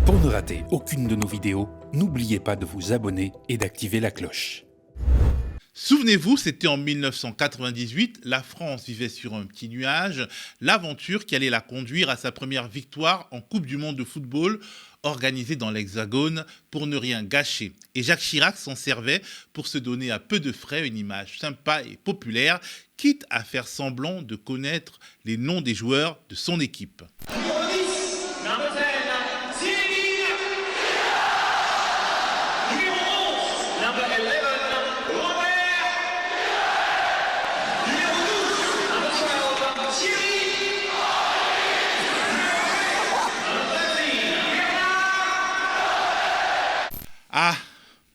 Pour ne rater aucune de nos vidéos, n'oubliez pas de vous abonner et d'activer la cloche. Souvenez-vous, c'était en 1998, la France vivait sur un petit nuage, l'aventure qui allait la conduire à sa première victoire en Coupe du Monde de football organisée dans l'Hexagone pour ne rien gâcher. Et Jacques Chirac s'en servait pour se donner à peu de frais une image sympa et populaire, quitte à faire semblant de connaître les noms des joueurs de son équipe. Ah,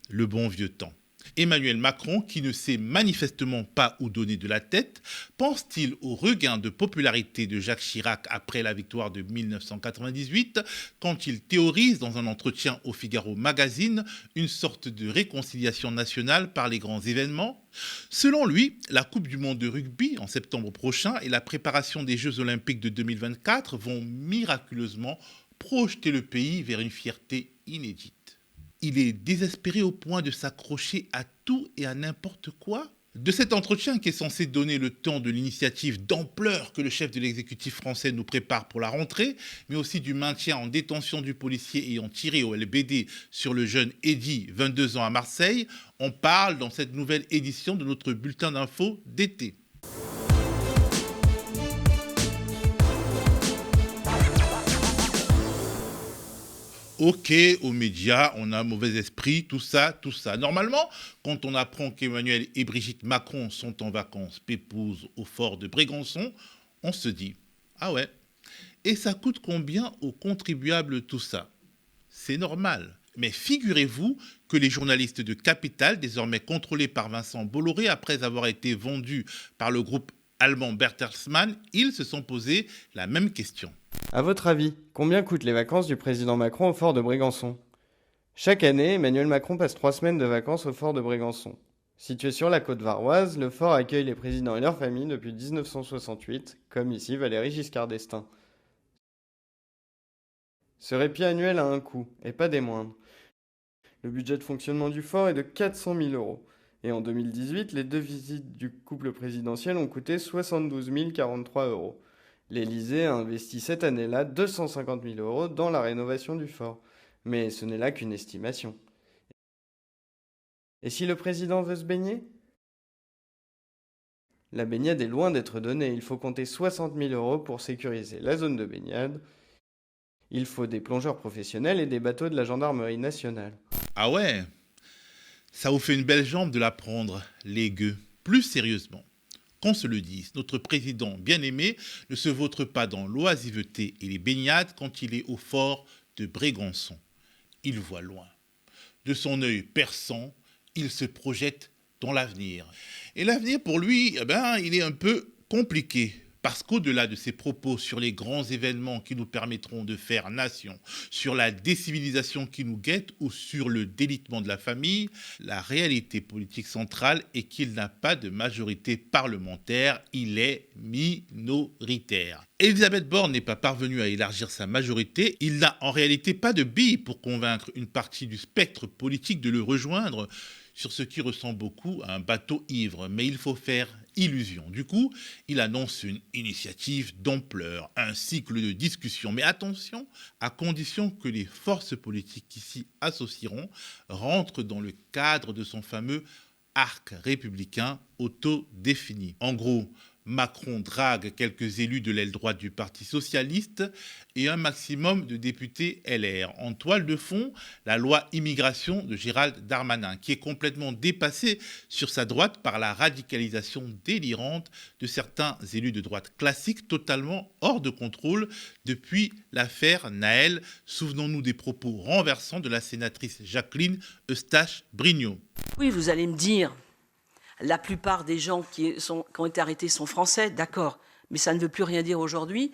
le bon vieux temps. Emmanuel Macron, qui ne sait manifestement pas où donner de la tête, pense-t-il au regain de popularité de Jacques Chirac après la victoire de 1998, quand il théorise dans un entretien au Figaro Magazine une sorte de réconciliation nationale par les grands événements ? Selon lui, la Coupe du Monde de rugby en septembre prochain et la préparation des Jeux Olympiques de 2024 vont miraculeusement projeter le pays vers une fierté inédite. Il est désespéré au point de s'accrocher à tout et à n'importe quoi. De cet entretien qui est censé donner le temps de l'initiative d'ampleur que le chef de l'exécutif français nous prépare pour la rentrée, mais aussi du maintien en détention du policier ayant tiré au LBD sur le jeune Eddy, 22 ans à Marseille, on parle dans cette nouvelle édition de notre bulletin d'infos d'été. Ok, aux médias, on a un mauvais esprit, tout ça. Normalement, quand on apprend qu'Emmanuel et Brigitte Macron sont en vacances pépouses au fort de Brégançon, on se dit « Ah ouais, et ça coûte combien aux contribuables tout ça ?» C'est normal. Mais figurez-vous que les journalistes de Capital, désormais contrôlés par Vincent Bolloré après avoir été vendus par le groupe allemand Bertelsmann, ils se sont posé la même question. À votre avis, combien coûtent les vacances du président Macron au fort de Brégançon ? Chaque année, Emmanuel Macron passe 3 semaines de vacances au fort de Brégançon. Situé sur la côte varoise, le fort accueille les présidents et leurs familles depuis 1968, comme ici Valéry Giscard d'Estaing. Ce répit annuel a un coût, et pas des moindres. Le budget de fonctionnement du fort est de 400 000 €. Et en 2018, les 2 visites du couple présidentiel ont coûté 72 043 €. L'Élysée a investi cette année-là 250 000 € dans la rénovation du fort. Mais ce n'est là qu'une estimation. Et si le président veut se baigner ? La baignade est loin d'être donnée. Il faut compter 60 000 € pour sécuriser la zone de baignade. Il faut des plongeurs professionnels et des bateaux de la gendarmerie nationale. Ah ouais, ça vous fait une belle jambe de l'apprendre, les gueux. Plus sérieusement, qu'on se le dise, notre président bien-aimé ne se vautre pas dans l'oisiveté et les baignades quand il est au fort de Brégançon. Il voit loin. De son œil perçant, il se projette dans l'avenir. Et l'avenir, pour lui, il est un peu compliqué. Parce qu'au-delà de ses propos sur les grands événements qui nous permettront de faire nation, sur la décivilisation qui nous guette ou sur le délitement de la famille, la réalité politique centrale est qu'il n'a pas de majorité parlementaire, il est minoritaire. Elisabeth Borne n'est pas parvenue à élargir sa majorité, il n'a en réalité pas de billes pour convaincre une partie du spectre politique de le rejoindre sur ce qui ressemble beaucoup à un bateau ivre, mais il faut faire illusion. Du coup, il annonce une initiative d'ampleur, un cycle de discussion. Mais attention, à condition que les forces politiques qui s'y associeront rentrent dans le cadre de son fameux arc républicain autodéfini. En gros, Macron drague quelques élus de l'aile droite du Parti socialiste et un maximum de députés LR. En toile de fond, la loi immigration de Gérald Darmanin, qui est complètement dépassée sur sa droite par la radicalisation délirante de certains élus de droite classiques totalement hors de contrôle depuis l'affaire Naël. Souvenons-nous des propos renversants de la sénatrice Jacqueline Eustache-Brinio. Oui, vous allez me dire, la plupart des gens qui ont été arrêtés sont français, d'accord, mais ça ne veut plus rien dire aujourd'hui.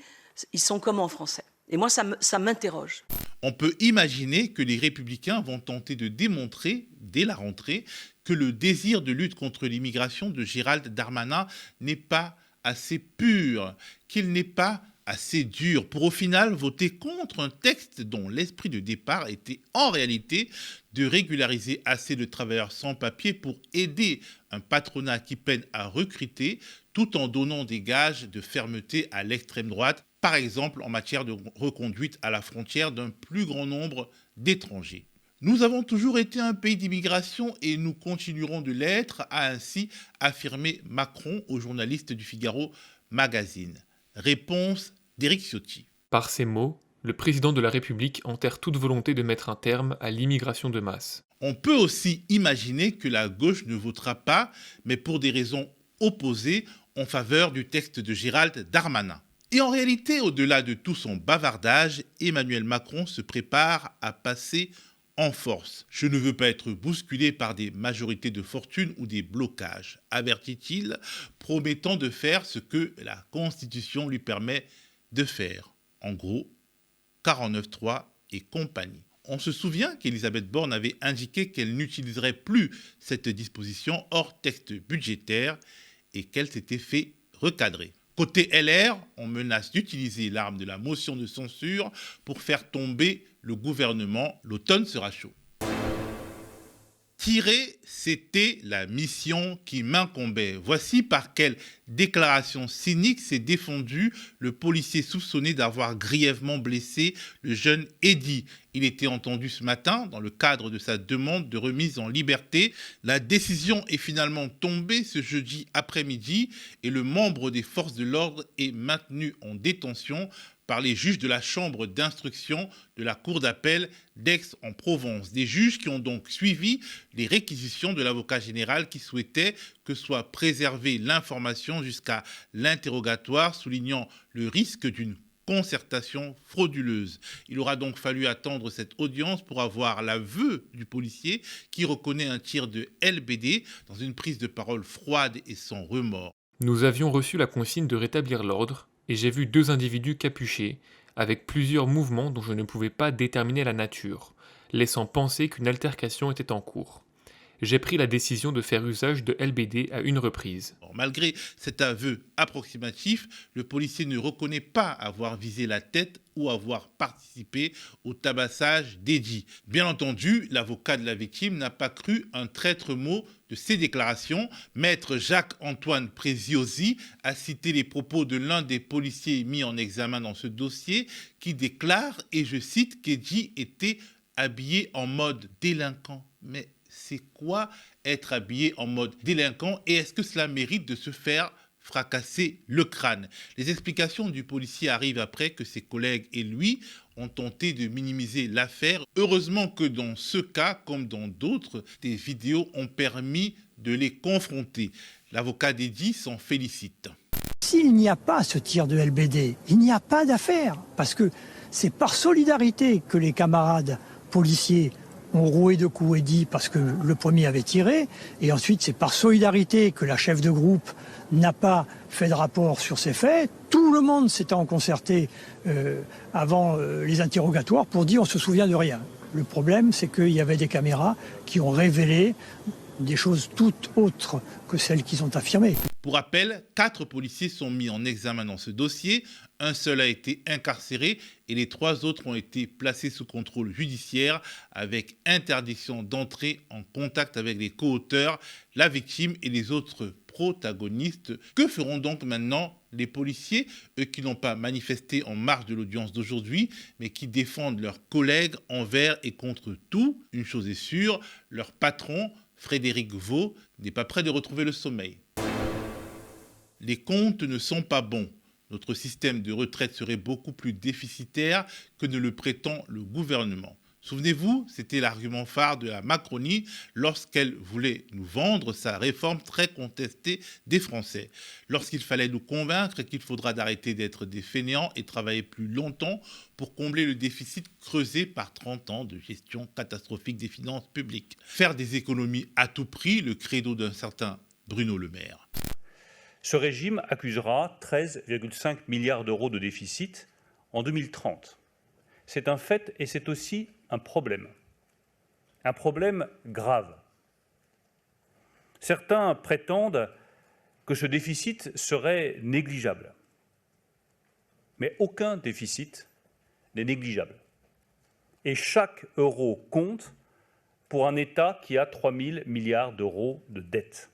Ils sont comment français ? Et moi, ça m'interroge. On peut imaginer que les Républicains vont tenter de démontrer, dès la rentrée, que le désir de lutte contre l'immigration de Gérald Darmanin n'est pas assez pur, qu'il n'est pas assez dur pour au final voter contre un texte dont l'esprit de départ était en réalité de régulariser assez de travailleurs sans papier pour aider un patronat qui peine à recruter tout en donnant des gages de fermeté à l'extrême droite, par exemple en matière de reconduite à la frontière d'un plus grand nombre d'étrangers. Nous avons toujours été un pays d'immigration et nous continuerons de l'être, a ainsi affirmé Macron au journaliste du Figaro Magazine. Réponse d'Éric Ciotti. Par ces mots, le président de la République enterre toute volonté de mettre un terme à l'immigration de masse. On peut aussi imaginer que la gauche ne votera pas, mais pour des raisons opposées, en faveur du texte de Gérald Darmanin. Et en réalité, au-delà de tout son bavardage, Emmanuel Macron se prépare à passer en force. Je ne veux pas être bousculé par des majorités de fortune ou des blocages, avertit-il, promettant de faire ce que la Constitution lui permet de faire. En gros, 49.3 et compagnie. On se souvient qu'Elisabeth Borne avait indiqué qu'elle n'utiliserait plus cette disposition hors texte budgétaire et qu'elle s'était fait recadrer. Côté LR, on menace d'utiliser l'arme de la motion de censure pour faire tomber le gouvernement. L'automne sera chaud. Tirer, c'était la mission qui m'incombait. Voici par quelle déclaration cynique s'est défendu le policier soupçonné d'avoir grièvement blessé le jeune Eddy. Il était entendu ce matin dans le cadre de sa demande de remise en liberté. La décision est finalement tombée ce jeudi après-midi et le membre des forces de l'ordre est maintenu en détention par les juges de la chambre d'instruction de la cour d'appel d'Aix-en-Provence. Des juges qui ont donc suivi les réquisitions de l'avocat général qui souhaitait que soit préservée l'information jusqu'à l'interrogatoire, soulignant le risque d'une concertation frauduleuse. Il aura donc fallu attendre cette audience pour avoir l'aveu du policier qui reconnaît un tir de LBD dans une prise de parole froide et sans remords. Nous avions reçu la consigne de rétablir l'ordre, et j'ai vu 2 individus capuchés, avec plusieurs mouvements dont je ne pouvais pas déterminer la nature, laissant penser qu'une altercation était en cours. J'ai pris la décision de faire usage de LBD à une reprise. Malgré cet aveu approximatif, le policier ne reconnaît pas avoir visé la tête ou avoir participé au tabassage d'Eddy. Bien entendu, l'avocat de la victime n'a pas cru un traître mot de ses déclarations. Maître Jacques-Antoine Preziosi a cité les propos de l'un des policiers mis en examen dans ce dossier qui déclare, et je cite, qu'Eddy était habillé en mode délinquant. Mais c'est quoi être habillé en mode délinquant et est-ce que cela mérite de se faire fracasser le crâne? Les explications du policier arrivent après que ses collègues et lui ont tenté de minimiser l'affaire. Heureusement que dans ce cas, comme dans d'autres, des vidéos ont permis de les confronter. L'avocat d'Eddy s'en félicite. S'il n'y a pas ce tir de LBD, il n'y a pas d'affaire, parce que c'est par solidarité que les camarades policiers ont roué de coups Eddy parce que le premier avait tiré, et ensuite c'est par solidarité que la chef de groupe n'a pas fait de rapport sur ces faits. Tout le monde s'était en concerté avant les interrogatoires pour dire on se souvient de rien. Le problème, c'est qu'il y avait des caméras qui ont révélé des choses toutes autres que celles qu'ils ont affirmées. Pour rappel, 4 policiers sont mis en examen dans ce dossier. Un seul a été incarcéré et les 3 autres ont été placés sous contrôle judiciaire avec interdiction d'entrer en contact avec les co-auteurs, la victime et les autres protagonistes. Que feront donc maintenant les policiers, eux qui n'ont pas manifesté en marge de l'audience d'aujourd'hui, mais qui défendent leurs collègues envers et contre tout? Une chose est sûre, leur patron, Frédéric Vaux, n'est pas prêt de retrouver le sommeil. Les comptes ne sont pas bons. Notre système de retraite serait beaucoup plus déficitaire que ne le prétend le gouvernement. Souvenez-vous, c'était l'argument phare de la Macronie lorsqu'elle voulait nous vendre sa réforme très contestée des Français. Lorsqu'il fallait nous convaincre qu'il faudra d'arrêter d'être des fainéants et travailler plus longtemps pour combler le déficit creusé par 30 ans de gestion catastrophique des finances publiques. Faire des économies à tout prix, le credo d'un certain Bruno Le Maire. Ce régime accusera 13,5 milliards d'euros de déficit en 2030. C'est un fait et c'est aussi un problème grave. Certains prétendent que ce déficit serait négligeable. Mais aucun déficit n'est négligeable. Et chaque euro compte pour un État qui a 3 000 milliards d'euros de dette.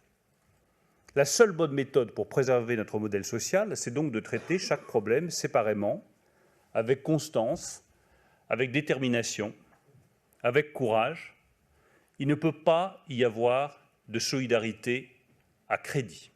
La seule bonne méthode pour préserver notre modèle social, c'est donc de traiter chaque problème séparément, avec constance, avec détermination, avec courage. Il ne peut pas y avoir de solidarité à crédit.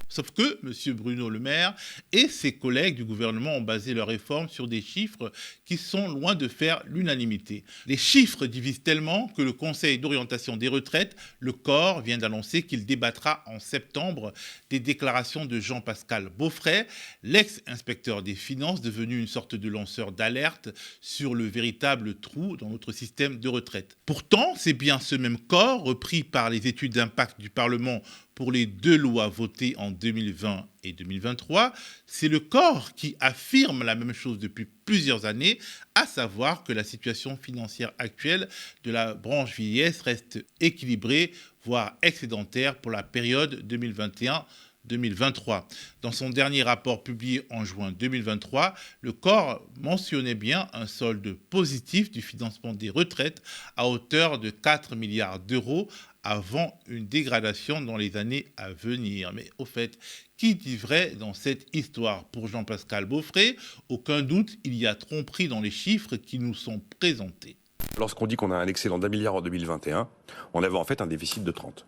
Sauf que M. Bruno Le Maire et ses collègues du gouvernement ont basé leur réforme sur des chiffres qui sont loin de faire l'unanimité. Les chiffres divisent tellement que le Conseil d'orientation des retraites, le COR, vient d'annoncer qu'il débattra en septembre des déclarations de Jean-Pascal Beaufret, l'ex-inspecteur des finances devenu une sorte de lanceur d'alerte sur le véritable trou dans notre système de retraite. Pourtant, c'est bien ce même COR, repris par les études d'impact du Parlement pour les deux lois votées en 2020 et 2023, c'est le COR qui affirme la même chose depuis plusieurs années, à savoir que la situation financière actuelle de la branche vieillesse reste équilibrée, voire excédentaire pour la période 2021-2023. Dans son dernier rapport publié en juin 2023, le COR mentionnait bien un solde positif du financement des retraites à hauteur de 4 milliards d'euros avant une dégradation dans les années à venir. Mais au fait, qui dit vrai dans cette histoire? Pour Jean-Pascal Beaufret, aucun doute, il y a tromperie dans les chiffres qui nous sont présentés. Lorsqu'on dit qu'on a un excédent d'1 milliard en 2021, on avait en fait un déficit de 30.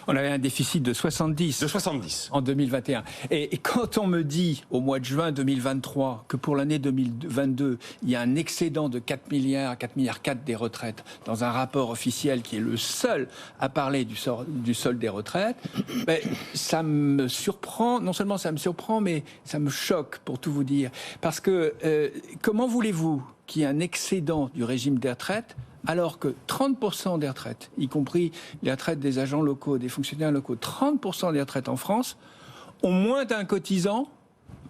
On avait un déficit de 70. De 70. En 2021. Et quand on me dit au mois de juin 2023 que pour l'année 2022, il y a un excédent de 4 milliards, 4 milliards 4 des retraites, dans un rapport officiel qui est le seul à parler du solde des retraites, ben, ça me surprend. Non seulement ça me surprend, mais ça me choque, pour tout vous dire. Parce que comment voulez-vous qu'il y ait un excédent du régime des retraites alors que 30% des retraites, y compris les retraites des agents locaux, des fonctionnaires locaux, 30% des retraites en France ont moins d'un cotisant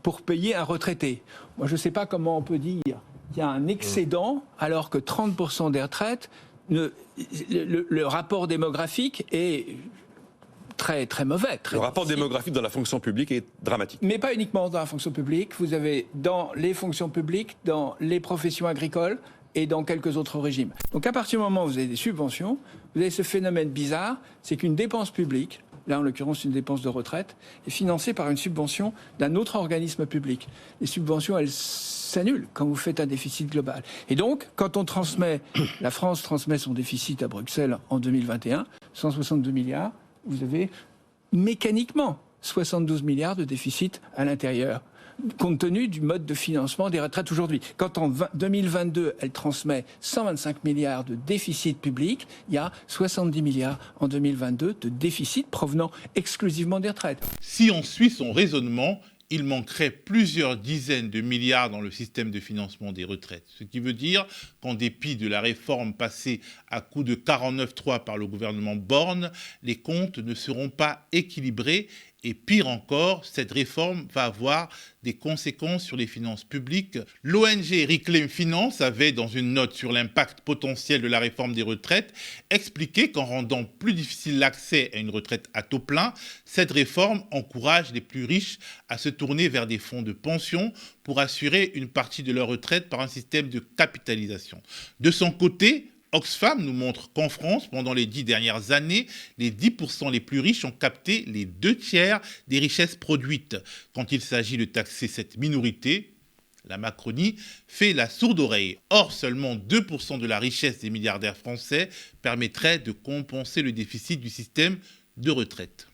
pour payer un retraité. Moi, je ne sais pas comment on peut dire qu'il y a un excédent alors que 30% des retraites, le rapport démographique est très, très mauvais. Le rapport démographique dans la fonction publique est dramatique. Mais pas uniquement dans la fonction publique. Vous avez dans les fonctions publiques, dans les professions agricoles, et dans quelques autres régimes. Donc à partir du moment où vous avez des subventions, vous avez ce phénomène bizarre, c'est qu'une dépense publique, là en l'occurrence une dépense de retraite, est financée par une subvention d'un autre organisme public. Les subventions, elles s'annulent quand vous faites un déficit global. Et donc, quand on transmet, la France transmet son déficit à Bruxelles en 2021, 162 milliards, vous avez mécaniquement 72 milliards de déficit à l'intérieur, compte tenu du mode de financement des retraites aujourd'hui. Quand en 2022, elle transmet 125 milliards de déficit public, il y a 70 milliards en 2022 de déficit provenant exclusivement des retraites. Si on suit son raisonnement, il manquerait plusieurs dizaines de milliards dans le système de financement des retraites. Ce qui veut dire qu'en dépit de la réforme passée à coup de 49.3 par le gouvernement Borne, les comptes ne seront pas équilibrés. Et pire encore, cette réforme va avoir des conséquences sur les finances publiques. L'ONG Reclaim Finance avait, dans une note sur l'impact potentiel de la réforme des retraites, expliqué qu'en rendant plus difficile l'accès à une retraite à taux plein, cette réforme encourage les plus riches à se tourner vers des fonds de pension pour assurer une partie de leur retraite par un système de capitalisation. De son côté, Oxfam nous montre qu'en France, pendant les 10 dernières années, les 10% les plus riches ont capté les 2/3 des richesses produites. Quand il s'agit de taxer cette minorité, la Macronie fait la sourde oreille. Or, seulement 2% de la richesse des milliardaires français permettrait de compenser le déficit du système de retraite.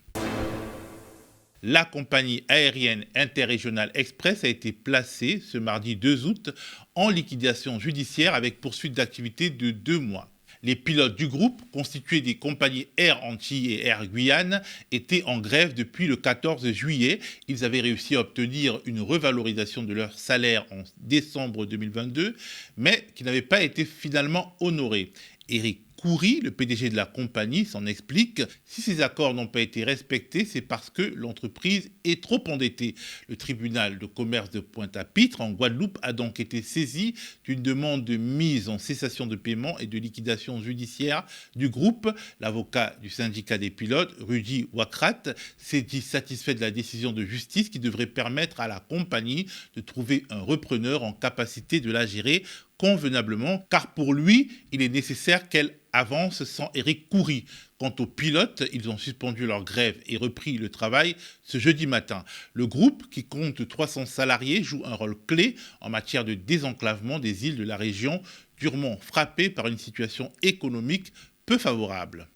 La compagnie aérienne interrégionale Express a été placée ce mardi 2 août en liquidation judiciaire avec poursuite d'activité de 2 mois. Les pilotes du groupe, constitués des compagnies Air Antilles et Air Guyane, étaient en grève depuis le 14 juillet. Ils avaient réussi à obtenir une revalorisation de leur salaire en décembre 2022, mais qui n'avait pas été finalement honorée. Éric Khoury, le PDG de la compagnie, s'en explique. Si ces accords n'ont pas été respectés, c'est parce que l'entreprise est trop endettée. Le tribunal de commerce de Pointe-à-Pitre, en Guadeloupe, a donc été saisi d'une demande de mise en cessation de paiement et de liquidation judiciaire du groupe. L'avocat du syndicat des pilotes, Rudy Wakrat, s'est dit satisfait de la décision de justice qui devrait permettre à la compagnie de trouver un repreneur en capacité de la gérer convenablement, car pour lui, il est nécessaire qu'elle avance sans Éric Khoury. Quant aux pilotes, ils ont suspendu leur grève et repris le travail ce jeudi matin. Le groupe, qui compte 300 salariés, joue un rôle clé en matière de désenclavement des îles de la région, durement frappées par une situation économique peu favorable.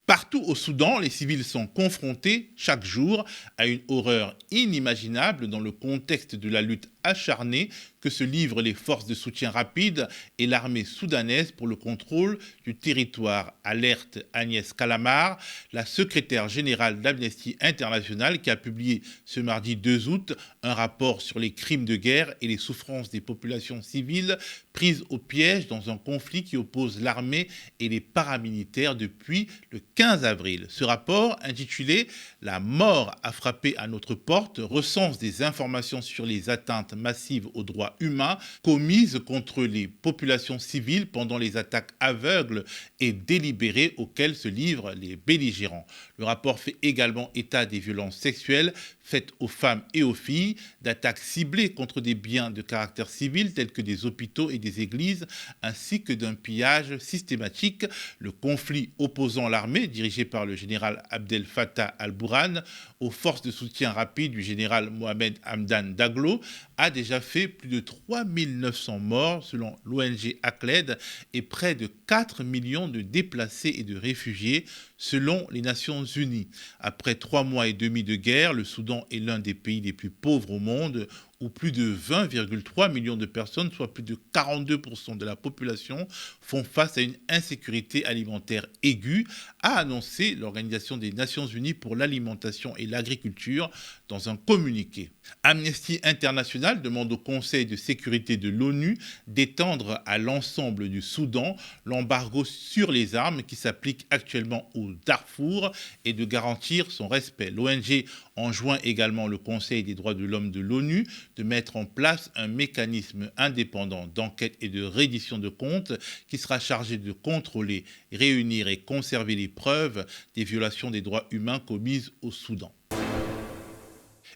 Partout au Soudan, les civils sont confrontés chaque jour à une horreur inimaginable dans le contexte de la lutte acharnée que se livrent les forces de soutien rapide et l'armée soudanaise pour le contrôle du territoire. Alerte Agnès Calamard, la secrétaire générale d'Amnesty International, qui a publié ce mardi 2 août un rapport sur les crimes de guerre et les souffrances des populations civiles prises au piège dans un conflit qui oppose l'armée et les paramilitaires depuis le 15 avril. Ce rapport, intitulé « La mort a frappé à notre porte », recense des informations sur les atteintes massives aux droits humains commises contre les populations civiles pendant les attaques aveugles et délibérées auxquelles se livrent les belligérants. Le rapport fait également état des violences sexuelles faites aux femmes et aux filles, d'attaques ciblées contre des biens de caractère civil tels que des hôpitaux et des églises, ainsi que d'un pillage systématique. Le conflit opposant l'armée, dirigée par le général Abdel Fattah al-Burhan, aux forces de soutien rapide du général Mohamed Hamdan Daglo, a déjà fait plus de 3900 morts selon l'ONG ACLED et près de 4 millions de déplacés et de réfugiés selon les Nations Unies. Après 3 mois et demi de guerre, le Soudan est l'un des pays les plus pauvres au monde, où plus de 20,3 millions de personnes, soit plus de 42% de la population, font face à une insécurité alimentaire aiguë, a annoncé l'Organisation des Nations Unies pour l'alimentation et l'agriculture dans un communiqué. Amnesty International demande au Conseil de sécurité de l'ONU d'étendre à l'ensemble du Soudan l'embargo sur les armes qui s'applique actuellement au Darfour et de garantir son respect. L'ONG enjoint également le Conseil des droits de l'homme de l'ONU de mettre en place un mécanisme indépendant d'enquête et de reddition de comptes qui sera chargé de contrôler, réunir et conserver les preuves des violations des droits humains commises au Soudan.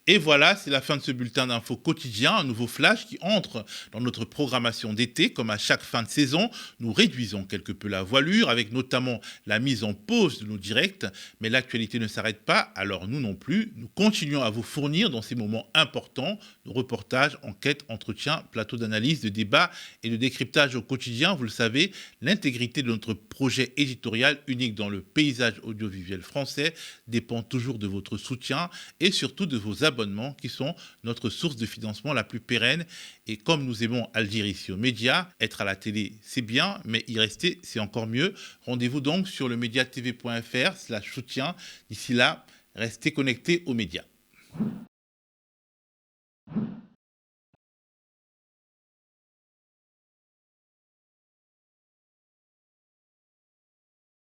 Et voilà, c'est la fin de ce bulletin d'infos quotidien, un nouveau flash qui entre dans notre programmation d'été. Comme à chaque fin de saison, nous réduisons quelque peu la voilure avec notamment la mise en pause de nos directs. Mais l'actualité ne s'arrête pas, alors nous non plus. Nous continuons à vous fournir dans ces moments importants nos reportages, enquêtes, entretiens, plateaux d'analyse, de débat et de décryptage au quotidien. Vous le savez, l'intégrité de notre projet éditorial unique dans le paysage audiovisuel français dépend toujours de votre soutien et surtout de vos abonnements qui sont notre source de financement la plus pérenne. Et comme nous aimons à le dire ici aux médias, être à la télé c'est bien, mais y rester c'est encore mieux. Rendez-vous donc sur le mediatv.fr/soutien. D'ici là, restez connectés aux médias.